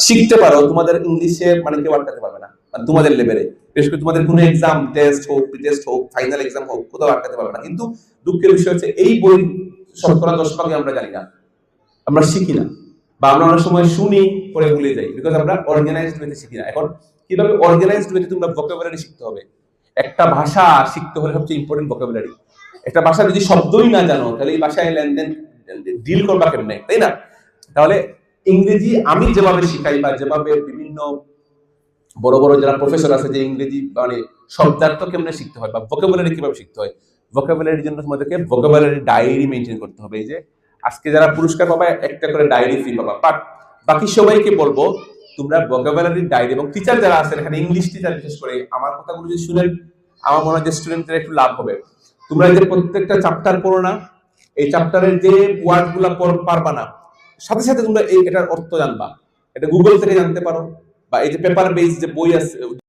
শিখতে পারো, তোমাদের ইংলিশে মানে কেউ আটকাতে পারবে না, মানে তোমাদের লেভেলে। বিশেষ করে তোমাদের কোনো এক্সাম, টেস্ট হোক, প্রি-টেস্ট হোক, ফাইনাল এক্সাম হোক, কোথাও আটকাতে পারবে না। কিন্তু দুঃখের বিষয় হচ্ছে এই বই শতকরা 10% আমরা জানি না, আমরা শিখি না, বা আমরা অনেক সময় শুনি পরে ভুলে যাই, বিকজ আমরা অর্গানাইজড ওয়েতে শিখি না। এখন কিভাবে অর্গানাইজড ওয়েতে তোমরা ভোকাবুলারি শিখতে হবে? একটা ভাষা শিখতে হলে সবচেয়ে ইম্পর্টেন্ট ভোকাবুলারি। একটা ভাষা যদি শব্দই না জানো, তাহলে এই ভাষায় লেনদেন ডিল করবা কেমনে, তাই না? তাহলে ইংরেজি আমি যেভাবে শিখাই, বা যেভাবে বিভিন্ন বড় বড় যারা প্রফেসর আছে, যে ইংরেজি মানে শব্দার্থ কেমনে শিখতে হয় বা ভোকাবুলারি কিভাবে শিখতে হয়, ভোকাবুলারির জন্য তোমাদেরকে ভোকাবুলারি ডায়েরি মেইনটেইন করতে হবে। এই যে আজকে যারা পুরস্কার পাবা, একটা করে ডায়েরি ফ্রি পাবা। বাট বাকি সবাইকে বলবো তোমরা ভোকাবুলারি ডায়েরি, এবং টিচার যারা আছেন এখানে, ইংলিশ টিচার বিশেষ করে, আমার কথাগুলো যদি শুনেন, আমার মনে হয় যে স্টুডেন্টদের একটু লাভ হবে। তোমরা যে প্রত্যেকটা চ্যাপ্টার পড়ো না, এই চ্যাপ্টারের যে ওয়ার্ড গুলা পারবা না, সাথে সাথে তোমরা এটার অর্থ জানবা। এটা গুগল থেকে জানতে পারো, বা এই যে পেপার বেস যে বই আছে,